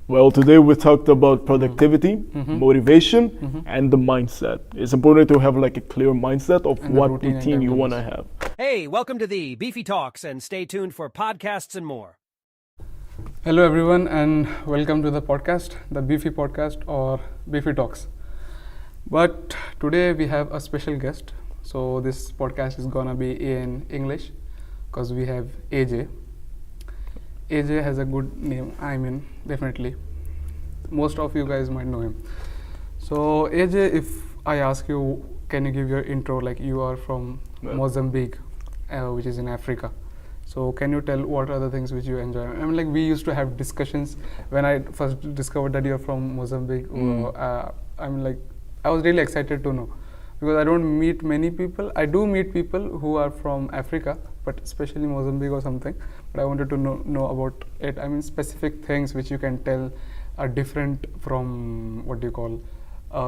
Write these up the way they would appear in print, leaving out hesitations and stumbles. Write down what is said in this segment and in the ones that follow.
Well, today we talked about productivity, motivation, and the mindset. It's important to have like a clear mindset of And the what routine and routine you want to timetables. have. Hey, welcome to the Beefy Talks, and stay tuned for podcasts and more. Hello, everyone, and welcome to the podcast, the Beefy Podcast or Beefy Talks. But today we have a special guest. So this podcast is gonna be in English because we have AJ. AJ has a good name. I mean, definitely, most of you guys might know him. So AJ, if I ask you, can you give your intro? Like you are from Yeah. Mozambique, which is in Africa. So can you tell what are the things which you enjoy? I mean, like we used to have discussions when I first discovered that you're from Mozambique. I was really excited to know because I don't meet many people. I do meet people who are from Africa, but especially Mozambique or something. But I wanted to know about it. I mean, specific things which you can tell are different from what do you call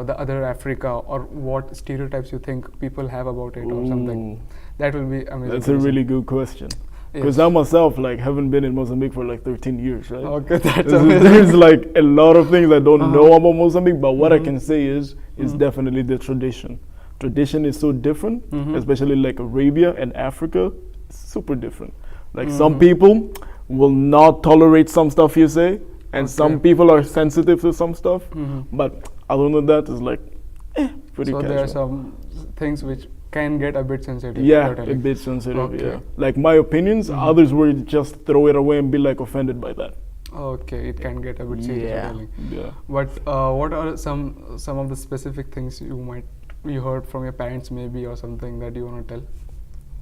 the other Africa, or what stereotypes you think people have about it or something. Ooh. That will be amazing. That's to a listen. really good question. Because Yes. I myself like haven't been in Mozambique for like 13 years, right? Okay, that's There's, amazing. there's like a lot of things I don't know about Mozambique, but what I Mhm. can say is definitely the tradition. Tradition is so different, especially like Arabia and Africa, super different. Like some people will not tolerate some stuff you say, and some Okay. people are sensitive to some stuff. But other than that, it's like pretty So casual. there are some things which can get a bit sensitive. Yeah, you're a telling. bit sensitive. Okay. Yeah, like my opinions, others would just throw it away and be like offended by that. Okay, it can get a bit serious. you're telling. yeah. But what are some of the specific things you heard from your parents maybe, or something that you want to tell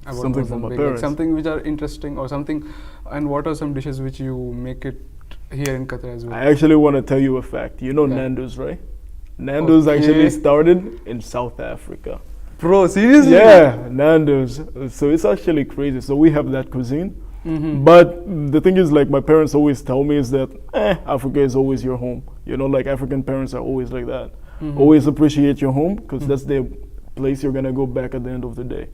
about Something from my Mozambique? parents. Like something which are interesting or something. And what are some dishes which you make it here in Qatar as well? I actually want to tell you a fact. You know Yeah. Nando's, right? Nando's Okay. actually started in South Africa. Bro, seriously? Yeah, Nando's. So it's actually crazy. So we have that cuisine. But the thing is, like my parents always tell me is that Africa is always your home. You know, like African parents are always like that. Always appreciate your home because that's the place you're gonna go back at the end of the day.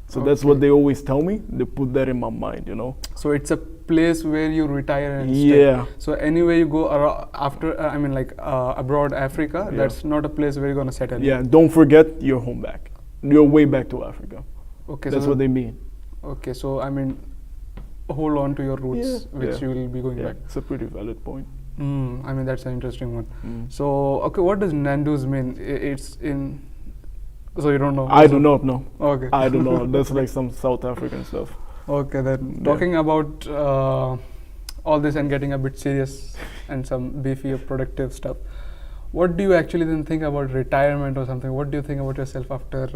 So that's what Okay. they always tell me. They put that in my mind, you know. So it's a place where you retire and Yeah. stay. So anywhere you go after, abroad Africa, Yeah. that's not a place where you're gonna settle. Yeah, don't forget your home back. Your way back to Africa. Okay. That's so what they mean. Okay, so I mean, hold on to your roots, Yeah, which yeah. you will be going Yeah, back. it's a pretty valid point. I mean, that's an interesting one. So, okay, what does Nando's mean? It's in. So you don't know? I do not know. Okay. I don't know. That's like some South African stuff. Okay, then Yeah. talking about all this and getting a bit serious and some beefy or productive stuff. What do you actually then think about retirement or something? What do you think about yourself after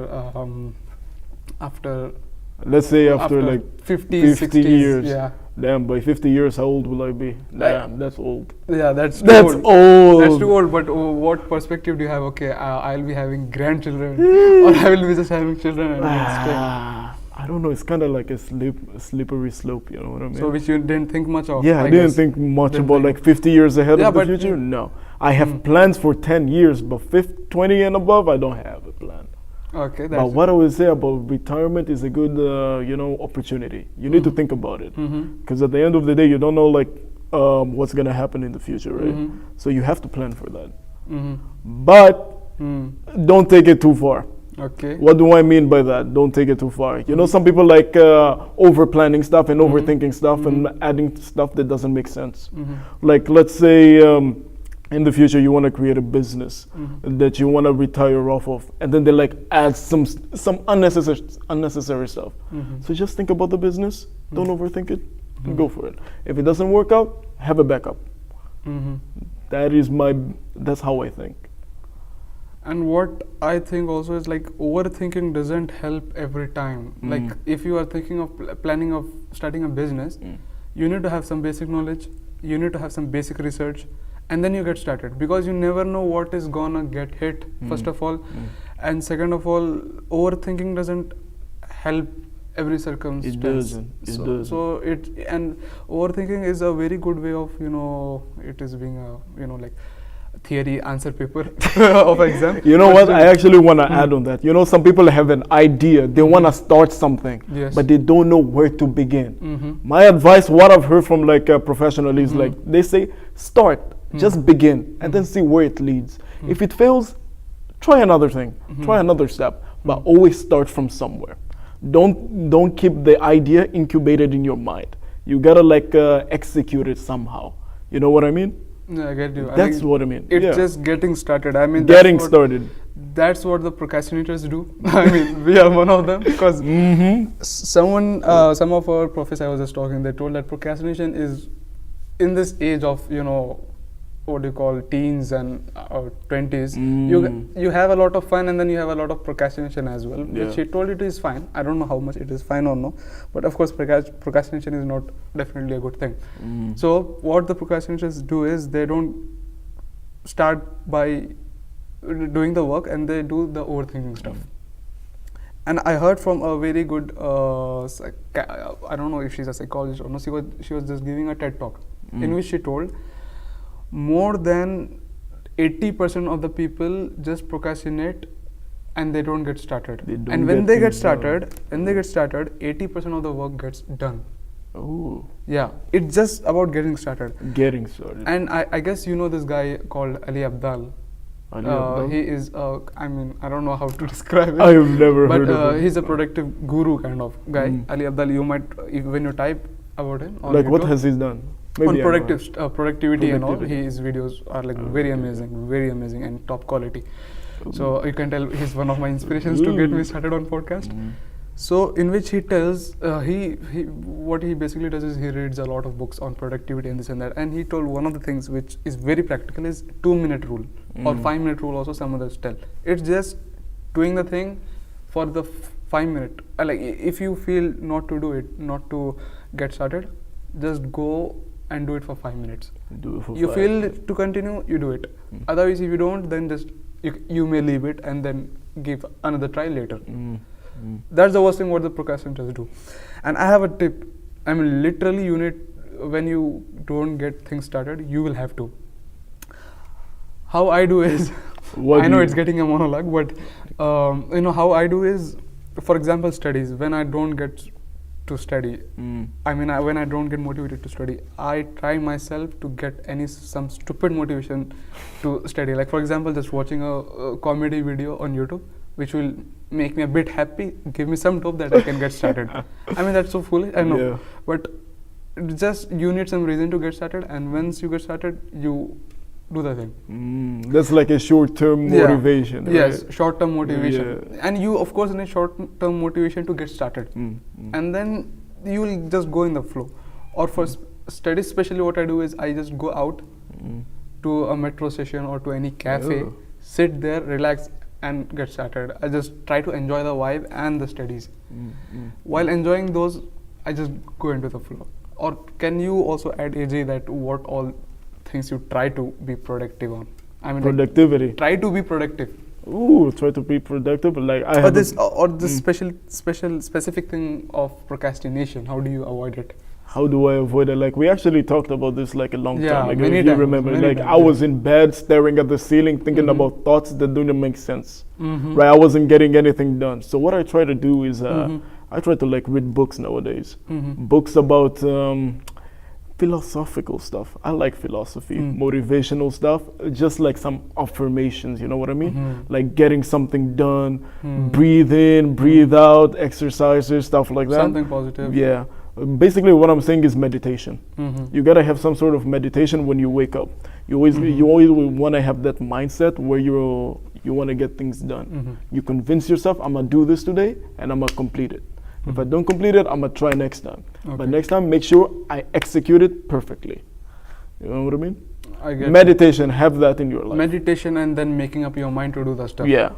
Let's say after like 50, 50 60s? years. Yeah. Damn, by 50 years, how old will I be? Damn, that's old. Yeah, that's too That's old. old. That's too old. But what perspective do you have? Okay, I'll be having grandchildren, or I will be just having children and then staying. I don't know. It's kind of like a slippery slope. You know what I mean? So which you didn't think much of. Yeah, I didn't guess. think much Didn't about think. like 50 years ahead Yeah, of the but- future. No, I have plans for 10 years, but 20 and above, I don't have a plan. Okay, But that's what I would say about retirement is a good, opportunity. You need to think about it, because at the end of the day, you don't know like what's gonna happen in the future, right? So you have to plan for that. But don't take it too far. okay. What do I mean by that? Don't take it too far. You know, some people like over planning stuff and overthinking stuff and adding stuff that doesn't make sense. Like, let's say in the future you want to create a business that you want to retire off of, and then they like add some unnecessary stuff. So just think about the business. Don't overthink it. And go for it. If it doesn't work out, have a backup. That's how I think. And what I think also is like overthinking doesn't help every time. Like if you are thinking of planning of starting a business, you need to have some basic knowledge, you need to have some basic research, and then you get started, because you never know what is gonna get hit, first of all. And second of all, overthinking doesn't help every circumstance. It doesn't. It doesn't. So overthinking is a very good way of, it is being a, like theory answer paper of exam. You know what? I actually want to add on that. You know, some people have an idea. They want to start something, Yes. but they don't know where to begin. My advice, what I've heard from like a professional is like, they say, start. Just begin and then see where it leads. If it fails, try another thing, try another step, but always start from somewhere. Don't keep the idea incubated in your mind. You gotta like execute it somehow. You know what I mean? Yeah, I get you. That's what I mean. It's just getting started. I mean, getting started. That's what the procrastinators do. I mean, we are one of them because some of our professors I was just talking, they told that procrastination is in this age of, what do you call, teens and 20s, you have a lot of fun and then you have a lot of procrastination as well, which he told it is fine. I don't know how much it is fine or no, but of course procrastination is not definitely a good thing. So what the procrastinators do is they don't start by doing the work and they do the overthinking stuff. And I heard from a very good, I don't know if she's a psychologist or no, she was just giving a TED talk in which she told more than 80% of the people just procrastinate and they don't get started. And when they get started, 80% of the work gets done. Oh. Yeah, it's just about getting started. And I guess you know this guy called Ali Abdal. He is, I don't know how to describe it. I have never heard of him. He's a productive guru kind of guy. Ali Abdal, you might, when you type about him on like YouTube, what has he done? Maybe on productivity and all, his videos are like very amazing and top quality. So you can tell he's one of my inspirations to get me started on podcast. So in which he tells, what he basically does is he reads a lot of books on productivity and this and that, and he told one of the things which is very practical is 2-minute rule or 5-minute rule also some others tell. It's just doing the thing for the 5 minute. Like if you feel not to do it, not to get started, just go and do it for 5 minutes. You feel to continue, you do it. Otherwise, if you don't, then just you may leave it and then give another try later. That's the worst thing what the procrastinators do. And I have a tip. I mean, literally, when you don't get things started, you will have to. How I do is, I know it's getting a monologue, but how I do is, for example, studies. When I don't get to study, when I don't get motivated to study, I try myself to get some stupid motivation to study. Like for example, just watching a comedy video on YouTube, which will make me a bit happy, give me some dope that I can get started. I mean, that's so foolish, I know, but just you need some reason to get started, and once you get started, you do the thing. That's like a short-term motivation. Right? Yes, short-term motivation. And you, of course, need short-term motivation to get started. And then you will just go in the flow. Or for studies, especially what I do is I just go out to a metro station or to any cafe, sit there, relax, and get started. I just try to enjoy the vibe and the studies. While enjoying those, I just go into the flow. Or can you also add, AJ, that what all things you try to be productive on? I mean, productivity. Try to be productive. Ooh, try to be productive. Like specific thing of procrastination. How do you avoid it? How do I avoid it? Like we actually talked about this like a long time ago. Many if you times, remember, many like times, I was in bed staring at the ceiling, thinking about thoughts that didn't make sense. Right? I wasn't getting anything done. So what I try to do is I try to like read books nowadays. Books about philosophical stuff. I like philosophy, motivational stuff, just like some affirmations, you know what I mean? Like getting something done, breathe in, breathe out, exercises, stuff like that. Something positive. Yeah. Basically what I'm saying is meditation. You gotta have some sort of meditation when you wake up. You always want to have that mindset where you want to get things done. You convince yourself, I'm gonna do this today and I'm gonna complete it. If I don't complete it, I'm gonna try next time. But next time, make sure I execute it perfectly. You know what I mean? I get meditation, have that in your life. Meditation and then making up your mind to do the stuff. Yeah.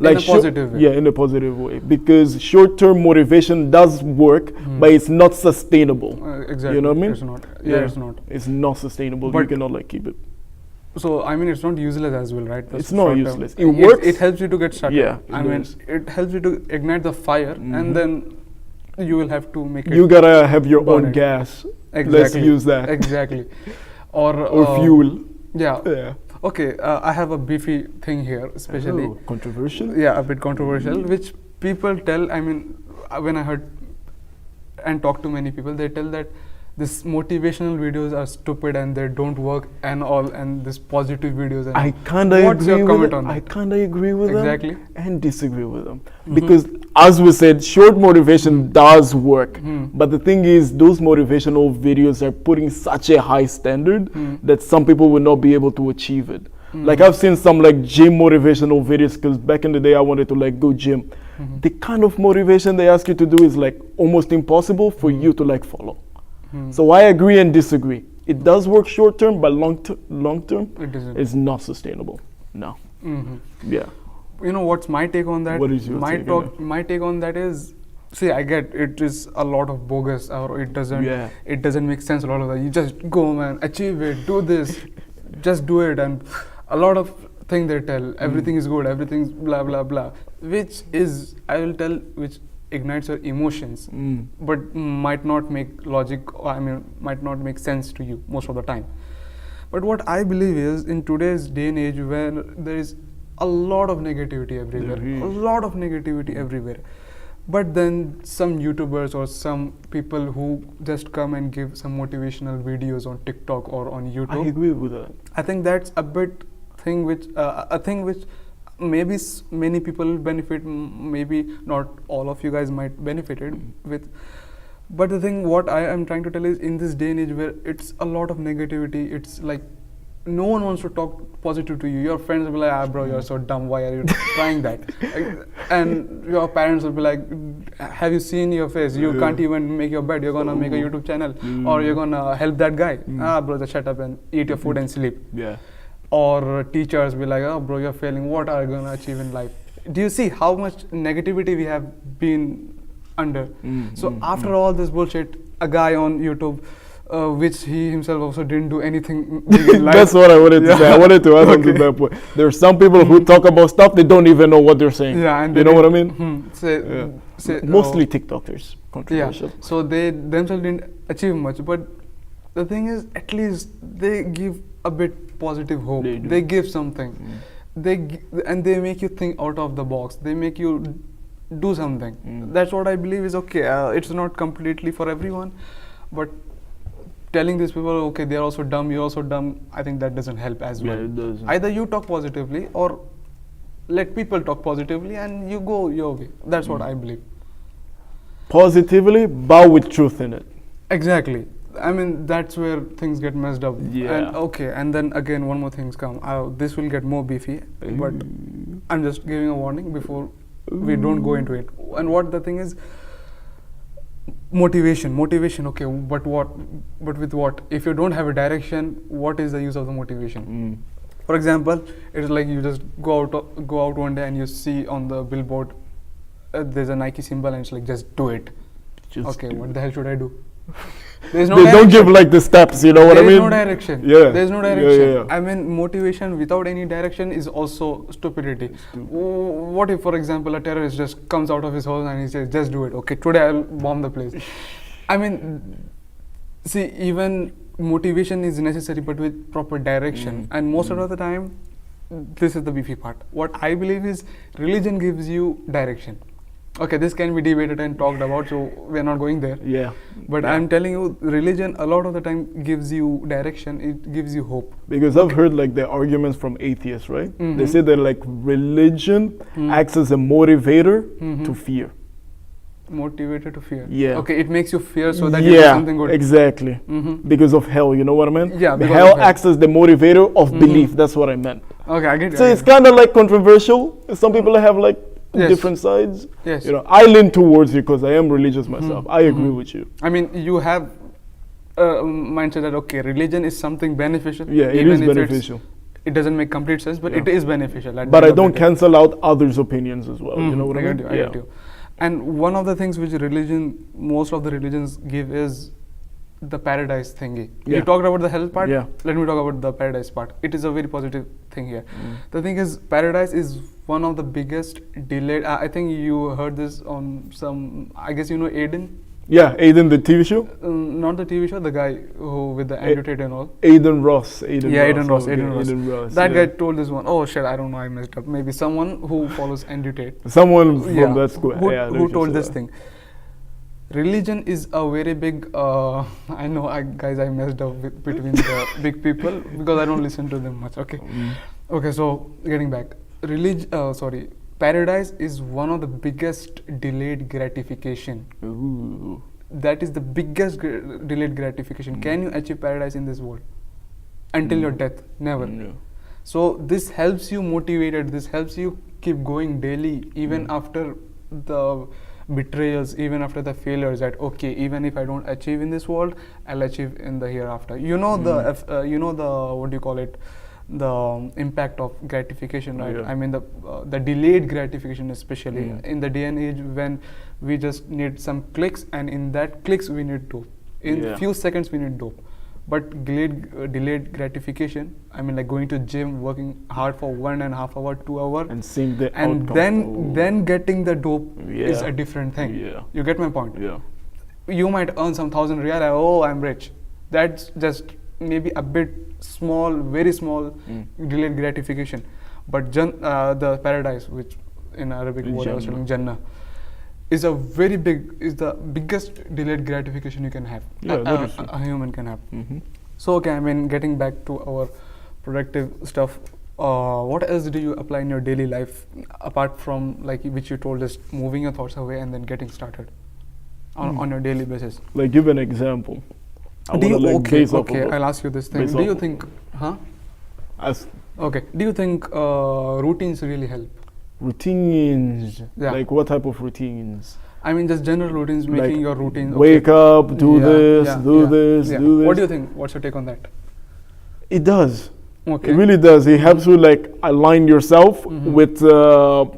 Like in a positive way. Yeah, in a positive way. Because short-term motivation does work, but it's not sustainable. Exactly. You know what I mean? It's not. It's not. It's not sustainable. But you cannot like keep it. So I mean, it's not useless as well, right? It's not useless. It works. It helps you to get started. Yeah. I mean, it helps you to ignite the fire, and then you will have to make it. You gotta have your own gas. Exactly. Let's use that. Exactly. Or fuel. Yeah. Okay, I have a beefy thing here, especially. Oh, controversial? Yeah, a bit controversial, which people tell, I mean, when I heard and talk to many people, they tell that this motivational videos are stupid and they don't work and all, and this positive videos and I all. kind of What's agree your with comment it. on I that? kind of agree with Exactly. them and disagree with them because, as we said, short motivation does work. But the thing is, those motivational videos are putting such a high standard that some people will not be able to achieve it. Like I've seen some like gym motivational videos because back in the day I wanted to like go gym. The kind of motivation they ask you to do is like almost impossible for you to like follow. So I agree and disagree. It does work short term, but long term, It doesn't. it's not sustainable. No. Yeah. You know what's my take on that? What is your my take on My take on that is, see, I get it is a lot of bogus, or it doesn't. Yeah. It doesn't make sense. A lot of that. You just go, man, achieve it, do this, just do it, and a lot of things they tell. Everything is good. Everything's blah blah blah. Which is, I will tell, which ignites your emotions, but might not make logic. I mean, might not make sense to you most of the time. But what I believe is, in today's day and age, where there is a lot of negativity everywhere, a lot of negativity everywhere. But then some YouTubers or some people who just come and give some motivational videos on TikTok or on YouTube. I agree with that. I think that's a bit thing which maybe many people benefit, maybe not all of you guys might benefit it with. But the thing what I am trying to tell is, in this day and age where it's a lot of negativity, it's like no one wants to talk positive to you. Your friends will be like, bro, you're so dumb, why are you trying that? And your parents will be like, have you seen your face? You can't even make your bed, you're gonna make a YouTube channel, or you're gonna help that guy. Bro, just shut up and eat your food and sleep. Yeah. Or teachers be like, oh bro, you're failing, what are you gonna achieve in life? Do you see how much negativity we have been under? So after all this bullshit, a guy on YouTube, which he himself also didn't do anything big in life. That's what I wanted to say. I wanted to add on to that point. There are some people who talk about stuff they don't even know what they're saying. Yeah, and you know what I mean? Mostly oh, TikTokers, controversial. Yeah, so they themselves didn't achieve much, but the thing is, at least they give a bit positive hope. They give something. And they make you think out of the box. They make you do something. That's what I believe is okay. It's not completely for everyone, but telling these people, okay, they're also dumb, you're also dumb, I think that doesn't help as well. It doesn't. Either you talk positively or let people talk positively and you go your way. That's what I believe. Positively, but with truth in it. Exactly. I mean, that's where things get messed up. Yeah. And okay, and then again, one more thing's come. This will get more beefy, but I'm just giving a warning before we don't go into it. And what the thing is, motivation, okay, but with what? If you don't have a direction, what is the use of the motivation? For example, it's like you just go out one day and you see on the billboard there's a Nike symbol and it's like, just do it. Okay, what the hell should I do? There's no they direction. don't give like the steps, you know what I mean? There's no direction. Yeah. There's no direction. Yeah. I mean, motivation without any direction is also stupidity. What if, for example, a terrorist just comes out of his house and he says, just do it. Okay, today I'll bomb the place. I mean, see, even motivation is necessary, but with proper direction. And most of the time, this is the beefy part. What I believe is, religion gives you direction. Okay, this can be debated and talked about, so we're not going there. Yeah. But I'm telling you, religion a lot of the time gives you direction, it gives you hope. Because I've heard like the arguments from atheists, right? They say that like religion acts as a motivator to fear. Motivated to fear. Yeah. Okay, it makes you fear so that you do something good. Exactly. Because of hell, you know what I mean? Yeah, the because hell of hell. acts as the motivator of belief. That's what I meant. Okay, I get it. So it's kind of like controversial. Some people have like different sides. Yes. You know, I lean towards you because I am religious myself. I agree with you. I mean, you have mindset that okay, religion is something beneficial. Yeah, it even is if beneficial. It doesn't make complete sense, but it is beneficial. But I don't cancel out others' opinions as well. You know what I mean? I get you. And one of the things which most of the religions give is the paradise thingy. Yeah. You talked about the hell part. Yeah. Let me talk about the paradise part. It is a very positive thing here. The thing is, paradise is one of the biggest delayed. I think you heard this on some. I guess you know Aiden. Yeah, Aiden, the TV show? Not the TV show, the guy who with the Andrew Tate and all. Aiden Ross. Aiden Ross. That yeah. guy told this one. Oh shit, I don't know, I messed up. Maybe someone who follows Andrew Tate. Someone from that school. Who told this thing. Religion is a very big. I know, guys, I messed up between the big people because I don't listen to them much. Okay, okay. So getting back, paradise is one of the biggest delayed gratification. Ooh. That is the biggest delayed gratification. Can you achieve paradise in this world? Until your death, never. No. So this helps you motivated. This helps you keep going daily, even after the betrayals, even after the failures. That okay, even if I don't achieve in this world, I'll achieve in the hereafter. You know the what do you call it? The impact of gratification, right? Yeah. I mean the delayed gratification, especially in the day and age when we just need some clicks, and in that clicks we need dope. In few seconds we need dope. But delayed gratification, I mean like going to gym, working hard for 1.5 hour, 2 hour, And seeing the and outcome. then getting the dope is Yeah. a different thing. Yeah. You get my point? Yeah. You might earn some 1,000 real, like, oh, I'm rich. That's just maybe a bit small, very small delayed gratification. But the paradise, which in Arabic word I was telling, Jannah, is the biggest delayed gratification you can have. Yeah, that is true. A human can have. So okay, I mean, getting back to our productive stuff, what else do you apply in your daily life apart from like which you told us, moving your thoughts away and then getting started on your daily basis? Like, give an example. Okay, I'll ask you this thing. based Do you off- think, As okay, do you think routines really help? routines, Yeah. like what type of routines? I mean, just general routines, Like making your routines. Wake up, do this, do this, yeah. do this. What do you think? What's your take on that? It does. Okay. It really does. It helps you like align yourself with how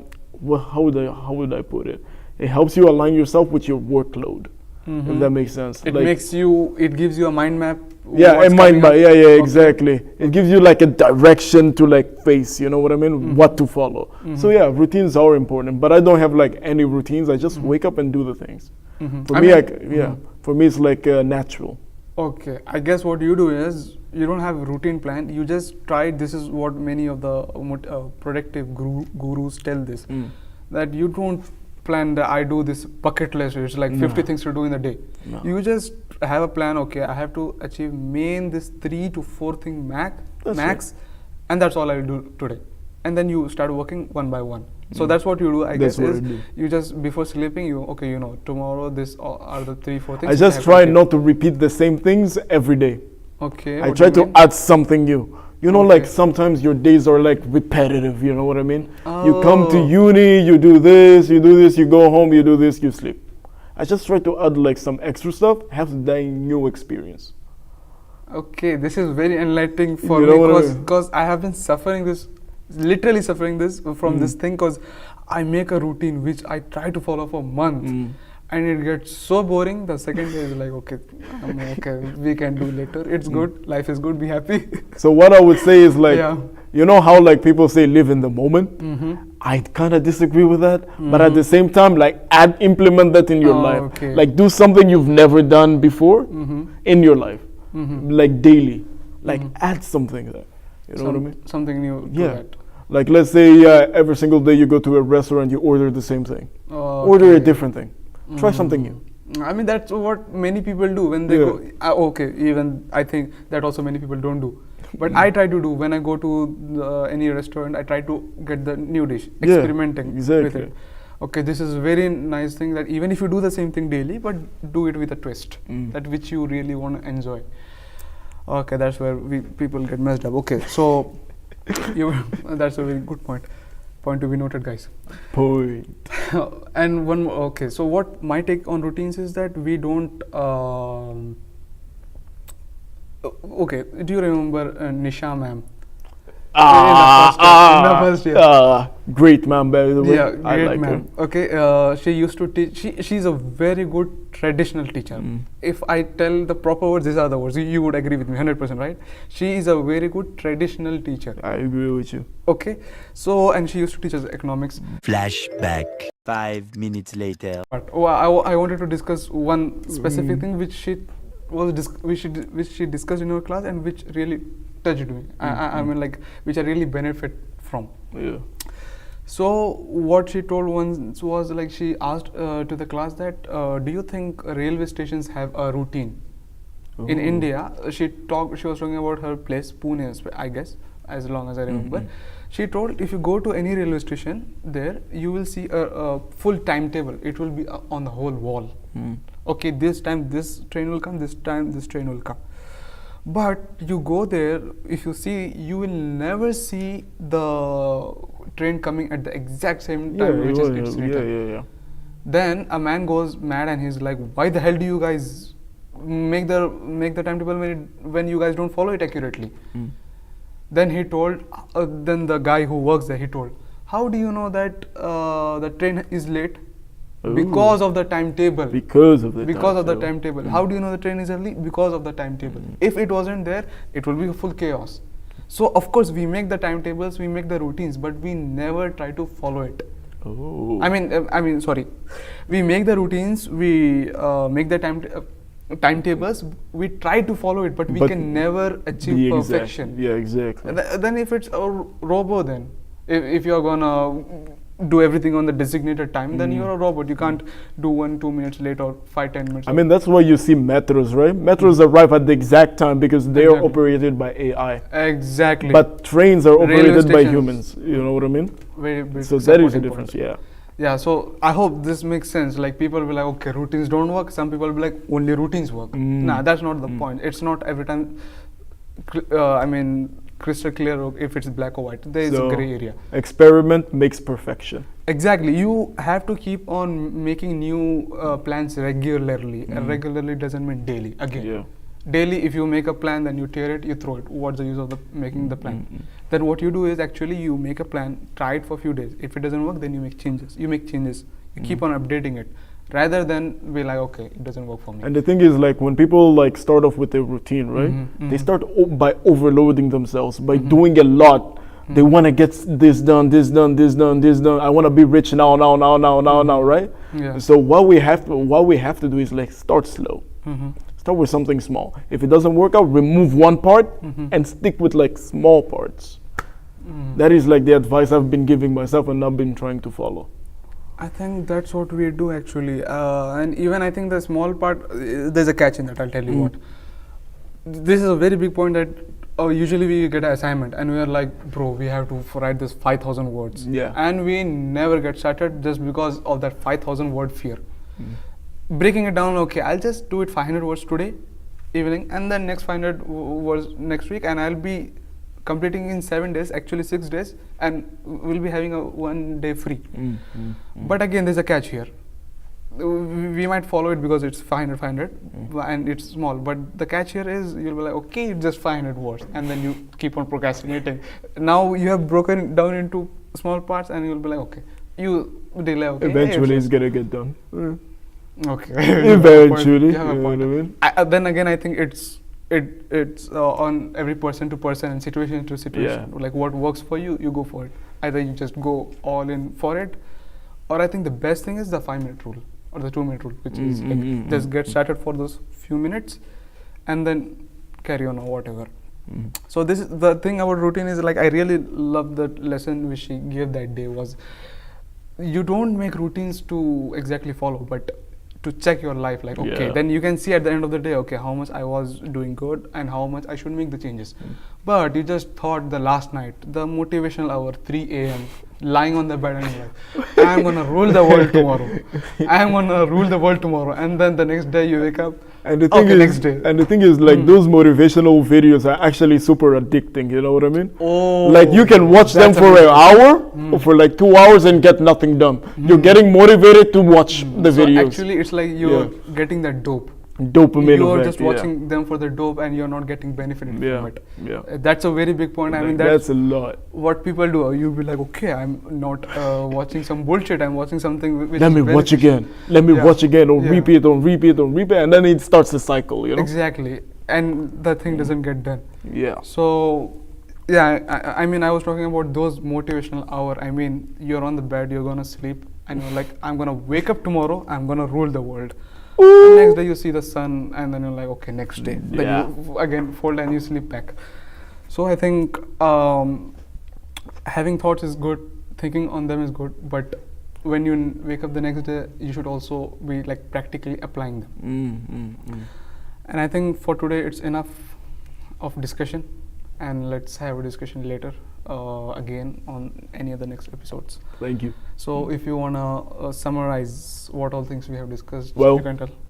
would I put it? It helps you align yourself with your workload. If that makes sense. It Like, it gives you a mind map. yeah, what's and mind coming map. up. Yeah, Okay. exactly. It gives you like a direction to like face. You know what I mean? What to follow. So yeah, routines are important. But I don't have like any routines. I just wake up and do the things. For I me, mean, for me it's like natural. Okay, I guess what you do is you don't have a routine plan. You just try. This is what many of the productive gurus tell this, that you don't plan that I do this bucket list. It's like 50 things to do in a day. No. You just have a plan. Okay, I have to achieve this 3 to 4 thing max, and that's all I'll do today. And then you start working one by one. So that's what you do. I That's guess what is I do. you just before sleeping tomorrow this are the 3-4 things. I just try not to repeat the same things every day. Okay. I what try do you to mean? add something new. You know, like Okay. sometimes your days are like repetitive, you know what I mean? You come to Oh. uni, you do this, you go home, you do this, you sleep. I just try to add like some extra stuff, have that new experience. Okay, this is very enlightening for You know what I me mean? because I have been literally suffering this from this thing, because I make a routine which I try to follow for months, and it gets so boring. The second day is like, okay, we can do later. It's good. Life is good. Be happy. So what I would say is like, Yeah. you know how like people say live in the moment? I kind of disagree with that, but at the same time, like implement that in your Oh, life. okay. Like do something you've never done before in your life, like daily. Like add something there. You know what I mean? Something new. To Yeah. that. Like let's say every single day you go to a restaurant, you order the same thing. Order a Okay. different thing. Try something new. I mean, that's what many people do when they Yeah. go. Okay, even I think that also many people don't do. But I try to do when I go to any restaurant. I try to get the new dish, Yeah, experimenting with exactly. it. Okay, this is very nice thing that even if you do the same thing daily, but do it with a twist, that which you really want to enjoy. Okay, that's where people get messed up. Okay, so that's a very good point. Point to be noted, guys. Point. And one more, okay, so what my take on routines is that we don't okay, do you remember Nisha ma'am? In the first year. Great man, by the way. Yeah, I great like ma'am. Okay, she used to teach. She's a very good traditional teacher. If I tell the proper words, these are the words. You would agree with me, 100%, right? She is a very good traditional teacher. I agree with you. Okay, so and she used to teach us economics. Flashback. 5 minutes later. But I wanted to discuss one specific thing which she discussed in our class and which really touched me. I mean, like, which I really benefit from. Yeah. So what she told once was like she asked to the class that do you think railway stations have a routine? In India, she was talking about her place, Pune, I guess, as long as I remember. She told if you go to any railway station there, you will see a full timetable. It will be on the whole wall. Okay, this time this train will come, this time this train will come. But you go there, if you see, you will never see the train coming at the exact same time which is it's written. Then a man goes mad and he's like, why the hell do you guys make the timetable when you guys don't follow it accurately? Then he told, then the guy who works there, he told, how do you know that the train is late? Because of the timetable. Because of the timetable. How do you know the train is early? Because of the timetable. If it wasn't there, it will be a full chaos. So of course we make the timetables, we make the routines, but we never try to follow it. I mean, sorry. We make the routines, we make the timetables, we try to follow it, but we can never achieve perfection. Exactly. Then if it's a robot, then if you're gonna do everything on the designated time, then you're a robot. You can't do 1-2 minutes late or 5-10 minutes. I mean, that's why you see metros, right? Metros arrive at the exact time because they are operated by AI. Exactly. But trains are operated by humans. You know what I mean? Very big. So that is the difference. Yeah, so I hope this makes sense. Like people will be like, okay, routines don't work. Some people will be like, only routines work. Nah, that's not the point. It's not every time, crystal clear if it's black or white. There is a gray area. Experiment makes perfection. Exactly. You have to keep on making new plans regularly. And regularly doesn't mean daily. Again. Daily, if you make a plan, then you tear it, you throw it. What's the use of making the plan? Then what you do is actually you make a plan, try it for a few days. If it doesn't work, then you make changes. You keep on updating it, rather than be like, okay, it doesn't work for me. And the thing is, like when people like start off with a routine, right? They start by overloading themselves, by doing a lot. They want to get this done, this done, this done, this done. I want to be rich now, right? Yeah. So what we have to do is like start slow. Start with something small. If it doesn't work out, remove one part and stick with like small parts. That is like the advice I've been giving myself and I've been trying to follow. I think that's what we do actually. And even I think the small part, there's a catch in that, I'll tell you what. This is a very big point that usually we get an assignment and we are like, bro, we have to write this 5,000 words. Yeah. And we never get started just because of that 5,000 word fear. Breaking it down, okay, I'll just do it 500 words today evening and then next 500 words next week, and I'll be completing in 7 days, actually 6 days, and we'll be having a 1 day free. But again, there's a catch here. We might follow it because it's 500 and it's small, but the catch here is you'll be like, okay, it's just 500 words, and then you keep on procrastinating. Now you have broken down into small parts and you'll be like, okay, you delay, okay. Eventually it's gonna get done. Okay. Eventually, you have a point. You know what I mean? Then again, I think it's on every person to person and situation to situation. Yeah. Like what works for you, you go for it. Either you just go all in for it, or I think the best thing is the 5-minute rule or the 2-minute rule, which is like just get started for those few minutes, and then carry on or whatever. So this is the thing about routine is like I really love the lesson which she gave that day was you don't make routines to exactly follow, but to check your life, like okay, then you can see at the end of the day, okay, how much I was doing good and how much I should make the changes. But you just thought the last night, the motivational hour, 3 a.m, lying on the bed and you're like, I'm gonna rule the world tomorrow. I'm gonna rule the world tomorrow. And then the next day you wake up, and the thing is, like those motivational videos are actually super addicting, you know what I mean? Oh, like you can watch them for an hour or for like 2 hours and get nothing done. You're getting motivated to watch the videos. Actually, it's like you're getting that dopamine. You're just watching them for the dope and you're not getting benefited from it. That's a very big point. I mean, that's a lot. What people do, you'll be like, okay, I'm not watching some bullshit. I'm watching something which Let me watch again, or repeat, and then it starts a cycle, you know? Exactly. And the thing doesn't get done. Yeah. So, I mean, I was talking about those motivational hour. I mean, you're on the bed, you're gonna sleep, and you're like, I'm gonna wake up tomorrow, I'm gonna rule the world. The next day you see the sun and then you're like, okay, next day. Then you again fold and you sleep back. So I think having thoughts is good, thinking on them is good, but when you wake up the next day, you should also be like practically applying them. And I think for today it's enough of discussion, and let's have a discussion later again on any other next episodes. Thank you. So if you wanna summarize what all things we have discussed, Well, you can tell.